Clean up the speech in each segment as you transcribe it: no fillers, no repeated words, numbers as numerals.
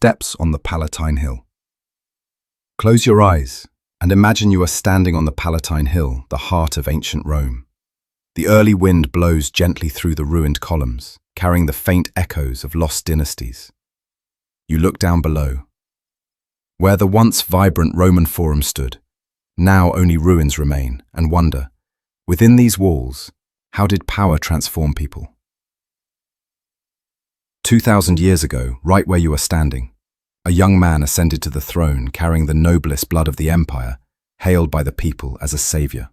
Steps on the Palatine Hill. Close your eyes and imagine you are standing on the Palatine Hill, the heart of ancient Rome. The early wind blows gently through the ruined columns, carrying the faint echoes of lost dynasties. You look down below. Where the once vibrant Roman Forum stood, now only ruins remain, and wonder, within these walls, how did power transform people? 2,000 years ago, right where you are standing, a young man ascended to the throne carrying the noblest blood of the empire, hailed by the people as a savior.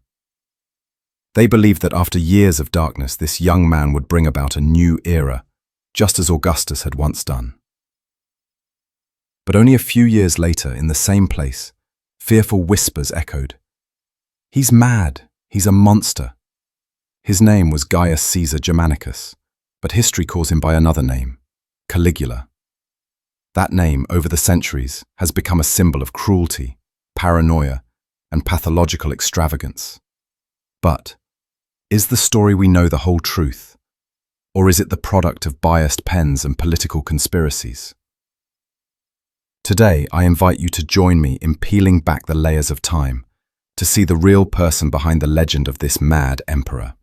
They believed that after years of darkness, this young man would bring about a new era, just as Augustus had once done. But only a few years later, in the same place, fearful whispers echoed. He's mad, he's a monster. His name was Gaius Caesar Germanicus, but history calls him by another name, Caligula. That name, over the centuries, has become a symbol of cruelty, paranoia, and pathological extravagance. But is the story we know the whole truth, or is it the product of biased pens and political conspiracies? Today, I invite you to join me in peeling back the layers of time to see the real person behind the legend of this mad emperor.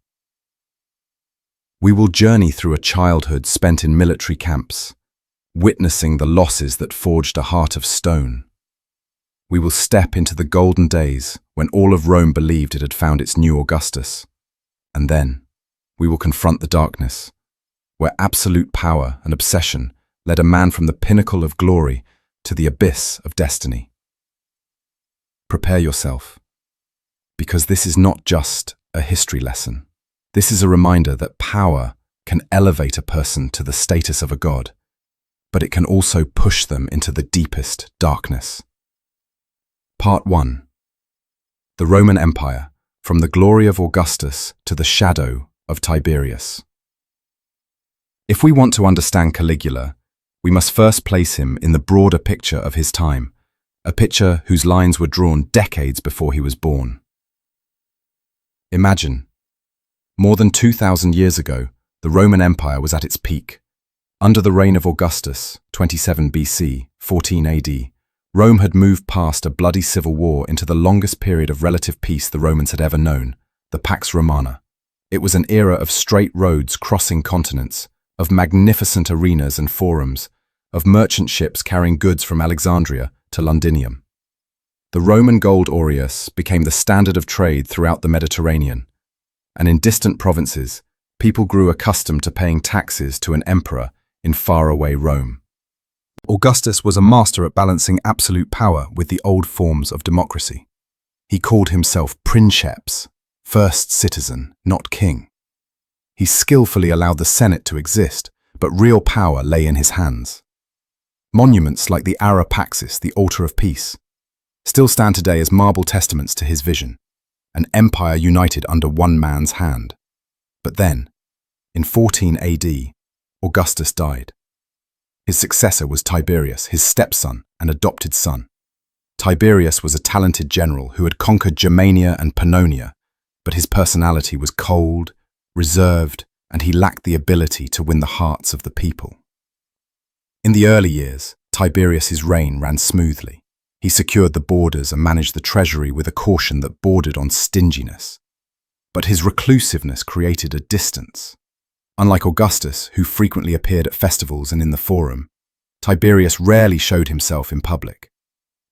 We will journey through a childhood spent in military camps, witnessing the losses that forged a heart of stone. We will step into the golden days when all of Rome believed it had found its new Augustus. And then, we will confront the darkness, where absolute power and obsession led a man from the pinnacle of glory to the abyss of destiny. Prepare yourself, because this is not just a history lesson. This is a reminder that power can elevate a person to the status of a god, but it can also push them into the deepest darkness. Part 1. The Roman Empire, from the glory of Augustus to the shadow of Tiberius. If we want to understand Caligula, we must first place him in the broader picture of his time, a picture whose lines were drawn decades before he was born. Imagine, more than 2,000 years ago, the Roman Empire was at its peak. Under the reign of Augustus, 27 BC, 14 AD, Rome had moved past a bloody civil war into the longest period of relative peace the Romans had ever known, the Pax Romana. It was an era of straight roads crossing continents, of magnificent arenas and forums, of merchant ships carrying goods from Alexandria to Londinium. The Roman gold aureus became the standard of trade throughout the Mediterranean, and in distant provinces, people grew accustomed to paying taxes to an emperor in faraway Rome. Augustus was a master at balancing absolute power with the old forms of democracy. He called himself princeps, first citizen, not king. He skillfully allowed the Senate to exist, but real power lay in his hands. Monuments like the Ara Paxis, the Altar of Peace, still stand today as marble testaments to his vision, an empire united under one man's hand. But then, in 14 AD, Augustus died. His successor was Tiberius, his stepson and adopted son. Tiberius was a talented general who had conquered Germania and Pannonia, but his personality was cold, reserved, and he lacked the ability to win the hearts of the people. In the early years, Tiberius's reign ran smoothly. He secured the borders and managed the treasury with a caution that bordered on stinginess. But his reclusiveness created a distance. Unlike Augustus, who frequently appeared at festivals and in the forum, Tiberius rarely showed himself in public.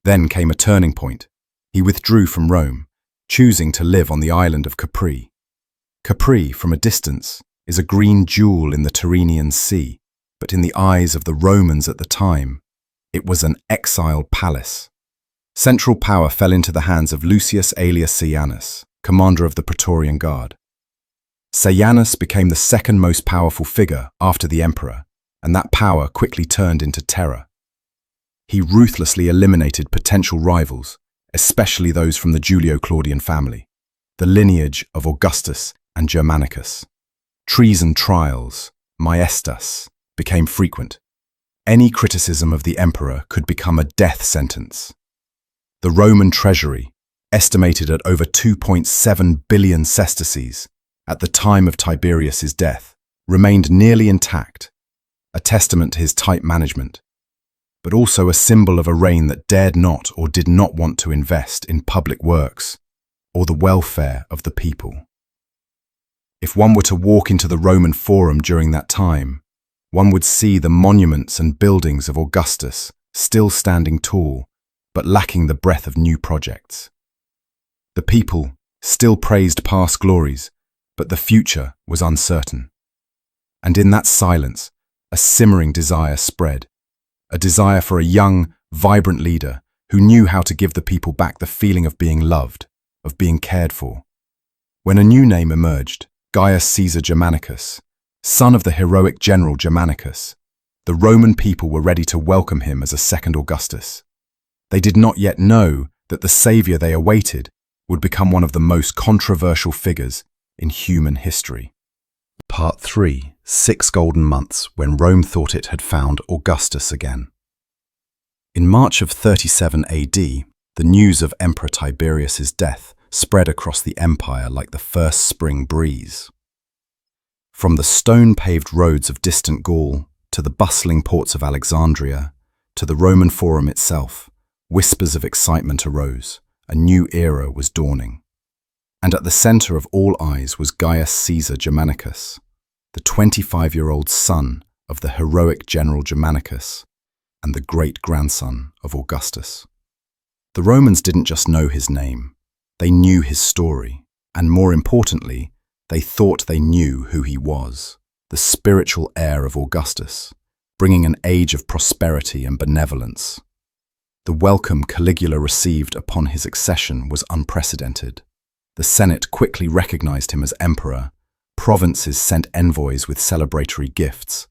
Then came a turning point. He withdrew from Rome, choosing to live on the island of Capri. Capri, from a distance, is a green jewel in the Tyrrhenian Sea, but in the eyes of the Romans at the time, it was an exiled palace. Central power fell into the hands of Lucius Aelius Seianus, commander of the Praetorian Guard. Seianus became the second most powerful figure after the emperor, and that power quickly turned into terror. He ruthlessly eliminated potential rivals, especially those from the Julio-Claudian family, the lineage of Augustus and Germanicus. Treason trials, maestas, became frequent. Any criticism of the emperor could become a death sentence. The Roman treasury, estimated at over 2.7 billion sesterces at the time of Tiberius's death, remained nearly intact, a testament to his tight management. but also a symbol of a reign that dared not or did not want to invest in public works or the welfare of the people. If one were to walk into the Roman Forum during that time, one would see the monuments and buildings of Augustus still standing tall, but lacking the breadth of new projects. The people still praised past glories, but the future was uncertain. And in that silence, a simmering desire spread, a desire for a young, vibrant leader who knew how to give the people back the feeling of being loved, of being cared for. When a new name emerged, Gaius Caesar Germanicus, son of the heroic general Germanicus, the Roman people were ready to welcome him as a second Augustus. They did not yet know that the savior they awaited would become one of the most controversial figures in human history. Part 3. 6 Golden Months when Rome thought it had found Augustus again. In March of 37 AD, the news of Emperor Tiberius's death spread across the empire like the first spring breeze. From the stone-paved roads of distant Gaul to the bustling ports of Alexandria to the Roman Forum itself, whispers of excitement arose. A new era was dawning. And at the center of all eyes was Gaius Caesar Germanicus, the 25-year-old son of the heroic general Germanicus and the great-grandson of Augustus. The Romans didn't just know his name, they knew his story, and more importantly, they thought they knew who he was, the spiritual heir of Augustus, bringing an age of prosperity and benevolence. The welcome Caligula received upon his accession was unprecedented. The Senate quickly recognized him as emperor, provinces sent envoys with celebratory gifts,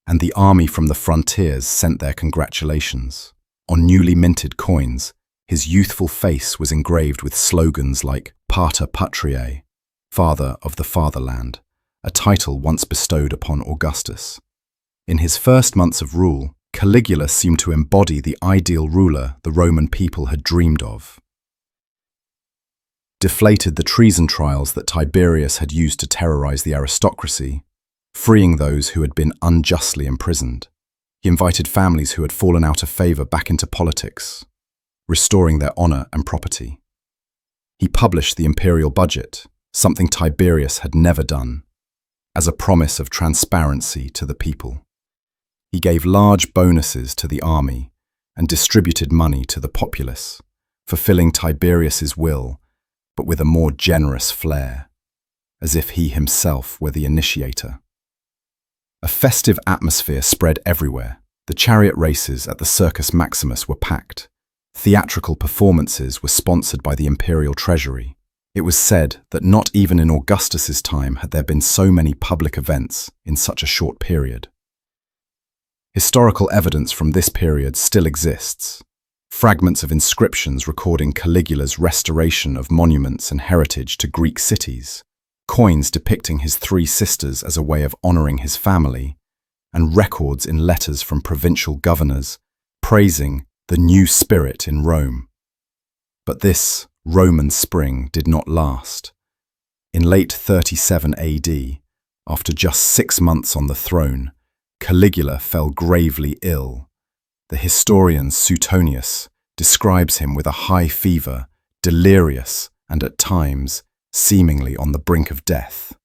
and the army from the frontiers sent their congratulations. On newly minted coins, his youthful face was engraved with slogans like Pater Patriae, Father of the Fatherland, a title once bestowed upon Augustus. In his first months of rule, Caligula seemed to embody the ideal ruler the Roman people had dreamed of. Deflated the treason trials that Tiberius had used to terrorize the aristocracy, freeing those who had been unjustly imprisoned. He invited families who had fallen out of favor back into politics, restoring their honor and property. He published the imperial budget, something Tiberius had never done, as a promise of transparency to the people. He gave large bonuses to the army and distributed money to the populace, fulfilling Tiberius's will, but with a more generous flair, as if he himself were the initiator. A festive atmosphere spread everywhere. The chariot races at the Circus Maximus were packed. Theatrical performances were sponsored by the imperial treasury. It was said that not even in Augustus's time had there been so many public events in such a short period. Historical evidence from this period still exists. Fragments of inscriptions recording Caligula's restoration of monuments and heritage to Greek cities, coins depicting his 3 sisters as a way of honoring his family, and records in letters from provincial governors praising the new spirit in Rome. But this Roman spring did not last. In late 37 AD, after just 6 months on the throne, Caligula fell gravely ill. The historian Suetonius describes him with a high fever, delirious, and at times seemingly on the brink of death.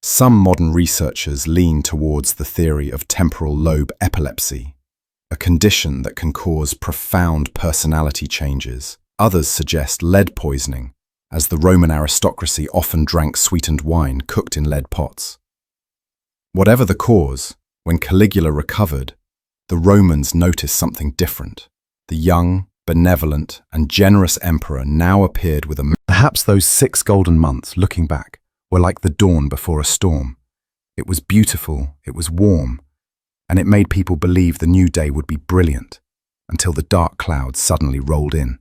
Some modern researchers lean towards the theory of temporal lobe epilepsy, a condition that can cause profound personality changes. Others suggest lead poisoning, as the Roman aristocracy often drank sweetened wine cooked in lead pots. Whatever the cause, when Caligula recovered, the Romans noticed something different. The young, benevolent, and generous emperor now appeared with a... Perhaps those 6 golden months, looking back, were like the dawn before a storm. It was beautiful, it was warm, and it made people believe the new day would be brilliant, until the dark clouds suddenly rolled in.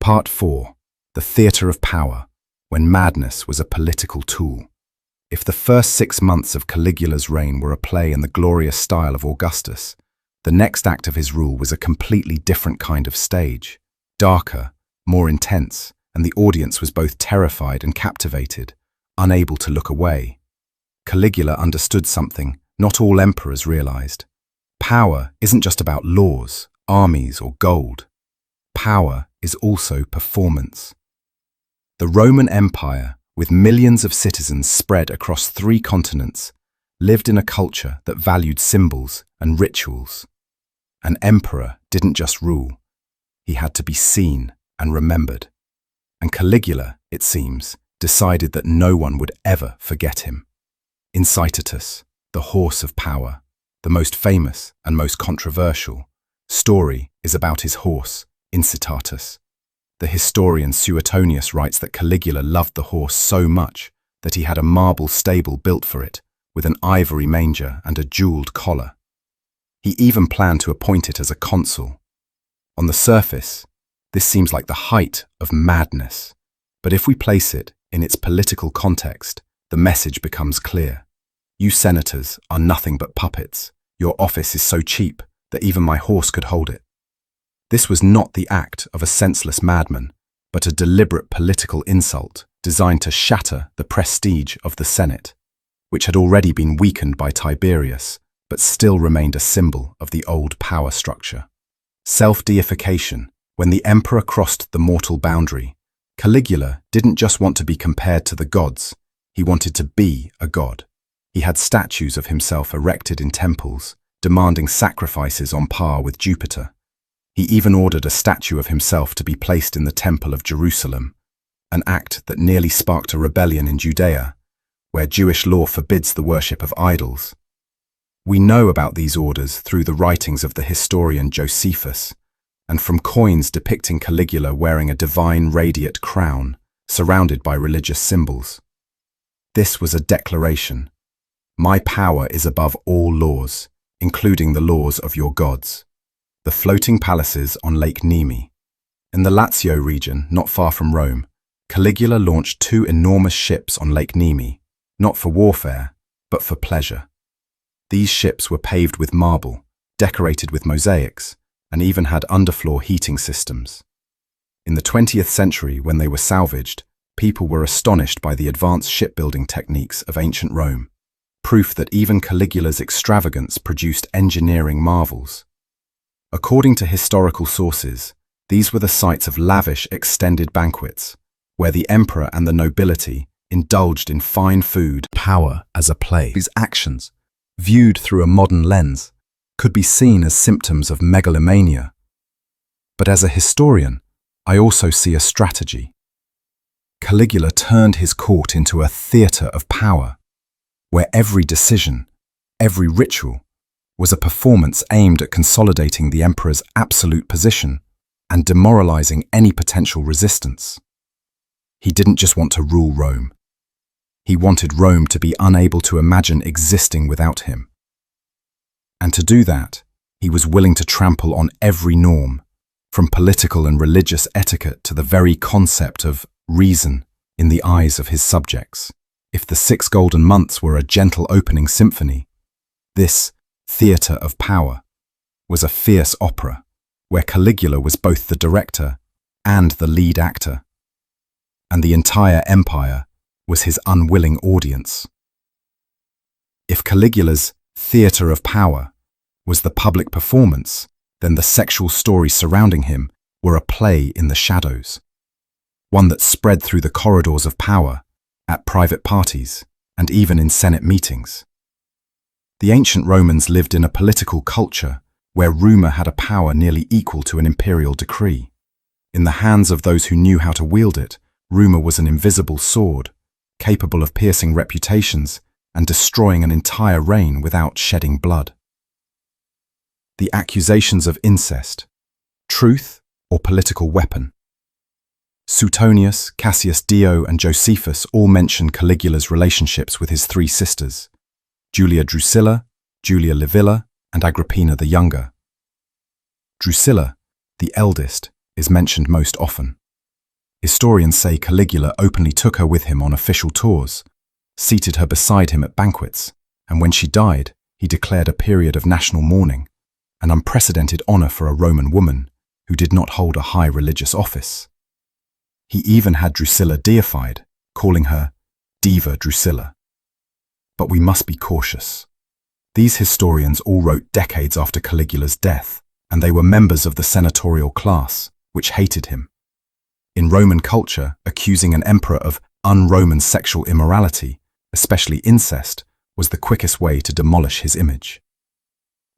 Part 4. The Theatre of Power, when madness was a political tool. If the first 6 months of Caligula's reign were a play in the glorious style of Augustus, the next act of his rule was a completely different kind of stage, darker, more intense, and the audience was both terrified and captivated, unable to look away. Caligula understood something not all emperors realized. Power isn't just about laws, armies, or gold. Power is also performance. The Roman Empire, with millions of citizens spread across 3 continents, lived in a culture that valued symbols and rituals. An emperor didn't just rule. He had to be seen and remembered. And Caligula, it seems, decided that no one would ever forget him. Incitatus, the horse of power, the most famous and most controversial story is about his horse, Incitatus. The historian Suetonius writes that Caligula loved the horse so much that he had a marble stable built for it, with an ivory manger and a jeweled collar. He even planned to appoint it as a consul. On the surface, this seems like the height of madness, but if we place it in its political context, the message becomes clear. You senators are nothing but puppets. Your office is so cheap that even my horse could hold it. This was not the act of a senseless madman, but a deliberate political insult designed to shatter the prestige of the Senate, which had already been weakened by Tiberius, but still remained a symbol of the old power structure. Self-deification. When the emperor crossed the mortal boundary, Caligula didn't just want to be compared to the gods, he wanted to be a god. He had statues of himself erected in temples, demanding sacrifices on par with Jupiter. He even ordered a statue of himself to be placed in the Temple of Jerusalem, an act that nearly sparked a rebellion in Judea, where Jewish law forbids the worship of idols. We know about these orders through the writings of the historian Josephus, and from coins depicting Caligula wearing a divine radiate crown, surrounded by religious symbols. This was a declaration. My power is above all laws, including the laws of your gods. The floating palaces on Lake Nemi. In the Lazio region, not far from Rome, Caligula launched 2 enormous ships on Lake Nemi, not for warfare, but for pleasure. These ships were paved with marble, decorated with mosaics, and even had underfloor heating systems. In the 20th century, when they were salvaged, people were astonished by the advanced shipbuilding techniques of ancient Rome, proof that even Caligula's extravagance produced engineering marvels. According to historical sources, these were the sites of lavish extended banquets, where the emperor and the nobility indulged in fine food. Power as a play. These actions, viewed through a modern lens, could be seen as symptoms of megalomania. But as a historian, I also see a strategy. Caligula turned his court into a theatre of power, where every decision, every ritual, was a performance aimed at consolidating the emperor's absolute position and demoralizing any potential resistance. He didn't just want to rule Rome. He wanted Rome to be unable to imagine existing without him. And to do that, he was willing to trample on every norm, from political and religious etiquette to the very concept of reason in the eyes of his subjects. If the 6 golden months were a gentle opening symphony, this theatre of power was a fierce opera, where Caligula was both the director and the lead actor, and the entire empire was his unwilling audience. If Caligula's theatre of power was the public performance, then the sexual stories surrounding him were a play in the shadows, one that spread through the corridors of power, at private parties, and even in Senate meetings. The ancient Romans lived in a political culture where rumor had a power nearly equal to an imperial decree. In the hands of those who knew how to wield it, rumor was an invisible sword, capable of piercing reputations and destroying an entire reign without shedding blood. The accusations of incest, truth or political weapon. Suetonius, Cassius Dio, and Josephus all mention Caligula's relationships with his 3 sisters, Julia Drusilla, Julia Livilla, and Agrippina the Younger. Drusilla, the eldest, is mentioned most often. Historians say Caligula openly took her with him on official tours, seated her beside him at banquets, and when she died, he declared a period of national mourning, an unprecedented honor for a Roman woman who did not hold a high religious office. He even had Drusilla deified, calling her Diva Drusilla. But we must be cautious. These historians all wrote decades after Caligula's death, and they were members of the senatorial class, which hated him. In Roman culture, accusing an emperor of un-Roman sexual immorality, especially incest, was the quickest way to demolish his image.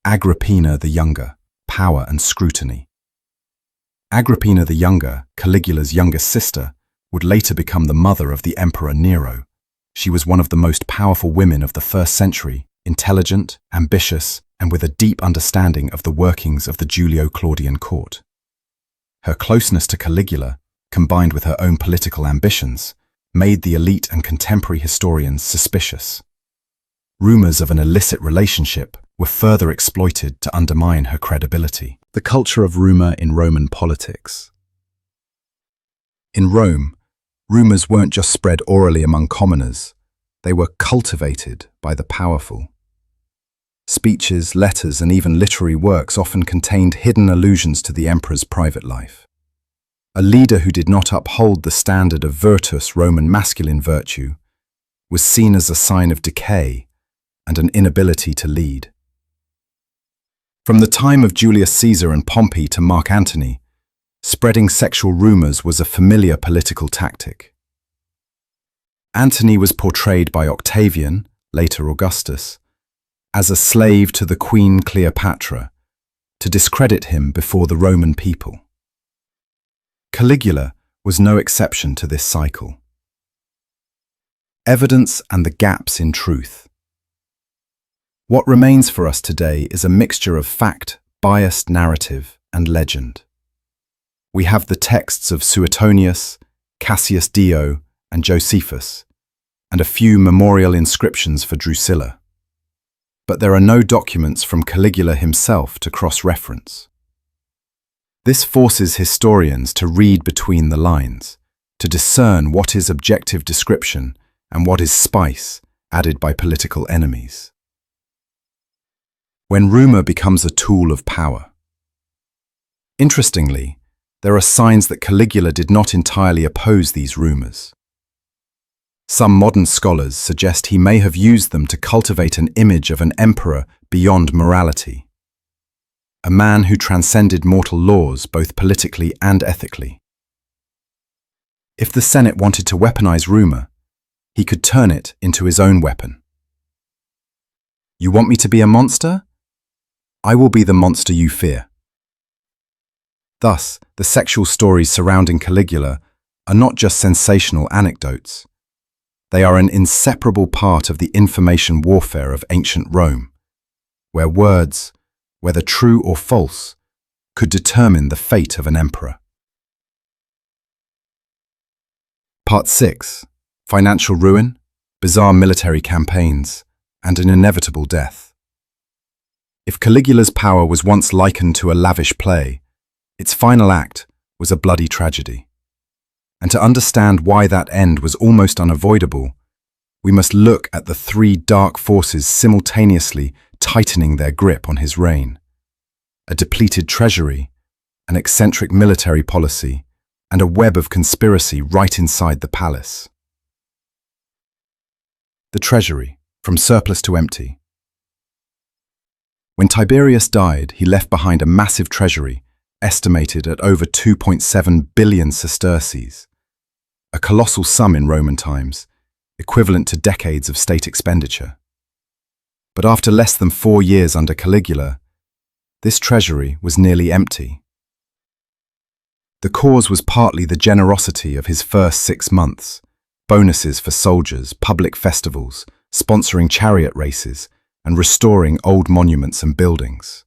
Agrippina the Younger, power and scrutiny. Agrippina the Younger, Caligula's younger sister, would later become the mother of the Emperor Nero. She was one of the most powerful women of the 1st century, intelligent, ambitious, and with a deep understanding of the workings of the Julio-Claudian court. Her closeness to Caligula, combined with her own political ambitions, made the elite and contemporary historians suspicious. Rumors of an illicit relationship were further exploited to undermine her credibility. The culture of rumor in Roman politics. In Rome, rumors weren't just spread orally among commoners, they were cultivated by the powerful. Speeches, letters, and even literary works often contained hidden allusions to the emperor's private life. A leader who did not uphold the standard of virtus Roman masculine virtue was seen as a sign of decay and an inability to lead. From the time of Julius Caesar and Pompey to Mark Antony, spreading sexual rumors was a familiar political tactic. Antony was portrayed by Octavian, later Augustus, as a slave to the Queen Cleopatra, to discredit him before the Roman people. Caligula was no exception to this cycle. Evidence and the gaps in truth. What remains for us today is a mixture of fact, biased narrative, and legend. We have the texts of Suetonius, Cassius Dio, and Josephus, and a few memorial inscriptions for Drusilla. But there are no documents from Caligula himself to cross-reference. This forces historians to read between the lines, to discern what is objective description and what is spice added by political enemies. When rumor becomes a tool of power. Interestingly, there are signs that Caligula did not entirely oppose these rumors. Some modern scholars suggest he may have used them to cultivate an image of an emperor beyond morality, a man who transcended mortal laws both politically and ethically. If the Senate wanted to weaponize rumor, he could turn it into his own weapon. You want me to be a monster? I will be the monster you fear. Thus, the sexual stories surrounding Caligula are not just sensational anecdotes. They are an inseparable part of the information warfare of ancient Rome, where words, whether true or false, could determine the fate of an emperor. Part 6. Financial ruin, bizarre military campaigns, and an inevitable death. If Caligula's power was once likened to a lavish play, its final act was a bloody tragedy. And to understand why that end was almost unavoidable, we must look at the three dark forces simultaneously tightening their grip on his reign: a depleted treasury, an eccentric military policy, and a web of conspiracy right inside the palace. The treasury, from surplus to empty. When Tiberius died, he left behind a massive treasury, estimated at over 2.7 billion sesterces, a colossal sum in Roman times, equivalent to decades of state expenditure. But after less than 4 years under Caligula, this treasury was nearly empty. The cause was partly the generosity of his first 6 months, bonuses for soldiers, public festivals, sponsoring chariot races, and restoring old monuments and buildings.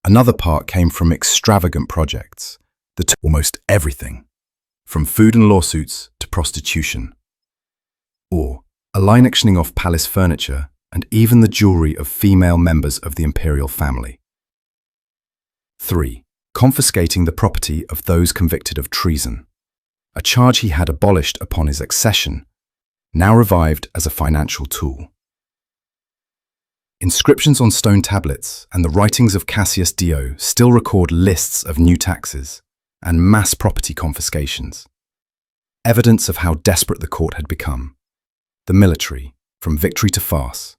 Another part came from extravagant projects that took almost everything, from food and lawsuits to prostitution, or a line auctioning off palace furniture and even the jewelry of female members of the imperial family. 3. Confiscating the property of those convicted of treason, a charge he had abolished upon his accession, now revived as a financial tool. Inscriptions on stone tablets and the writings of Cassius Dio still record lists of new taxes and mass property confiscations, evidence of how desperate the court had become. The military, from victory to farce.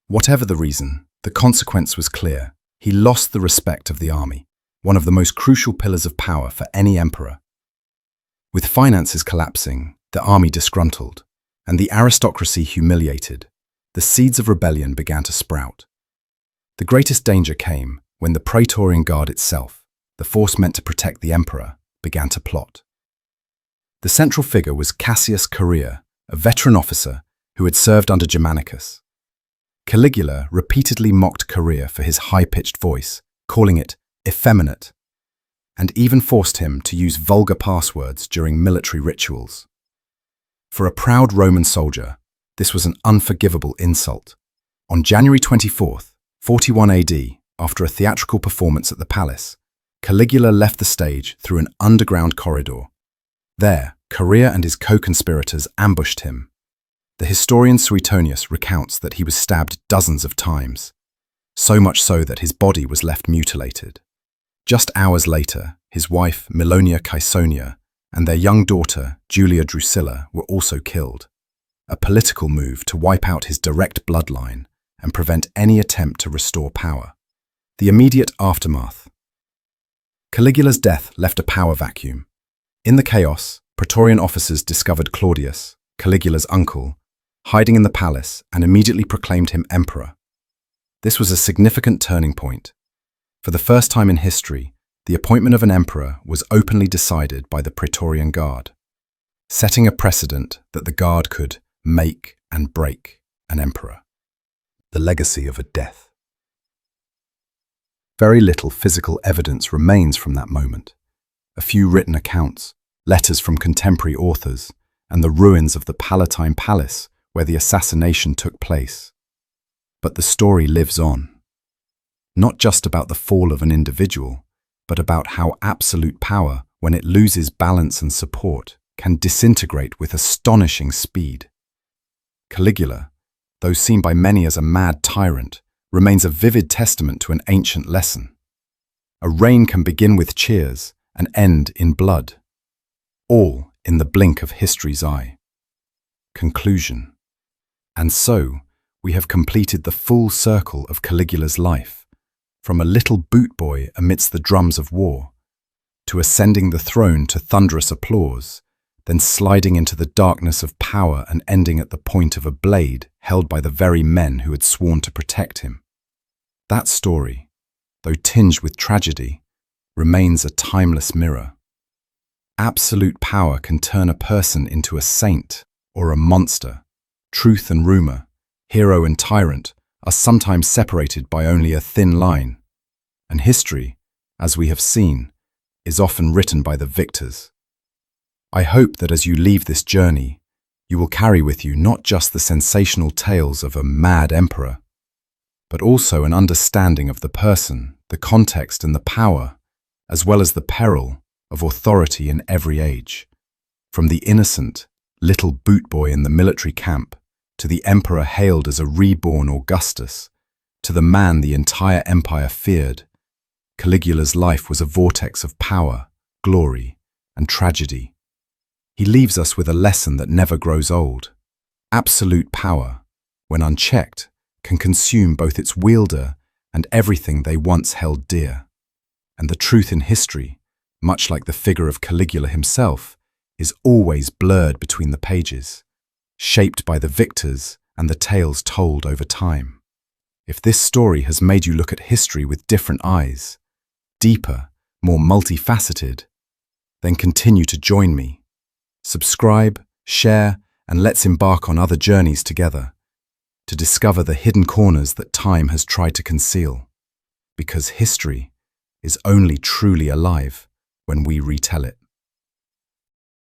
Whatever the reason, the consequence was clear. He lost the respect of the army, one of the most crucial pillars of power for any emperor. With finances collapsing, the army disgruntled, and the aristocracy humiliated, the seeds of rebellion began to sprout. The greatest danger came when the Praetorian Guard itself, the force meant to protect the emperor, began to plot. The central figure was Cassius Caligula, a veteran officer who had served under Germanicus. Caligula repeatedly mocked Caligula for his high-pitched voice, calling it effeminate, and even forced him to use vulgar passwords during military rituals. For a proud Roman soldier, this was an unforgivable insult. On January 24th, 41 AD, after a theatrical performance at the palace, Caligula left the stage through an underground corridor. There, Caligula and his co-conspirators ambushed him. The historian Suetonius recounts that he was stabbed dozens of times, so much so that his body was left mutilated. Just hours later, his wife, Milonia Caesonia, and their young daughter, Julia Drusilla, were also killed, a political move to wipe out his direct bloodline and prevent any attempt to restore power. The immediate aftermath. Caligula's death left a power vacuum. In the chaos, Praetorian officers discovered Claudius, Caligula's uncle, hiding in the palace and immediately proclaimed him emperor. This was a significant turning point. For the first time in history, the appointment of an emperor was openly decided by the Praetorian Guard, setting a precedent that the Guard could make and break an emperor. The legacy of a death. Very little physical evidence remains from that moment. A few written accounts, letters from contemporary authors, and the ruins of the Palatine Palace where the assassination took place. But the story lives on. Not just about the fall of an individual, but about how absolute power, when it loses balance and support, can disintegrate with astonishing speed. Caligula, though seen by many as a mad tyrant, remains a vivid testament to an ancient lesson. A reign can begin with cheers and end in blood, all in the blink of history's eye. Conclusion. And so, we have completed the full circle of Caligula's life, from a little boot boy amidst the drums of war, to ascending the throne to thunderous applause, then sliding into the darkness of power and ending at the point of a blade held by the very men who had sworn to protect him. That story, though tinged with tragedy, remains a timeless mirror. Absolute power can turn a person into a saint or a monster. Truth and rumor, hero and tyrant, are sometimes separated by only a thin line. And history, as we have seen, is often written by the victors. I hope that as you leave this journey, you will carry with you not just the sensational tales of a mad emperor, but also an understanding of the person, the context and the power, as well as the peril of authority in every age. From the innocent, little boot boy in the military camp, to the emperor hailed as a reborn Augustus, to the man the entire empire feared, Caligula's life was a vortex of power, glory, and tragedy. He leaves us with a lesson that never grows old. Absolute power, when unchecked, can consume both its wielder and everything they once held dear. And the truth in history, much like the figure of Caligula himself, is always blurred between the pages, shaped by the victors and the tales told over time. If this story has made you look at history with different eyes, deeper, more multifaceted, then continue to join me. Subscribe, share, and let's embark on other journeys together to discover the hidden corners that time has tried to conceal. Because history is only truly alive when we retell it.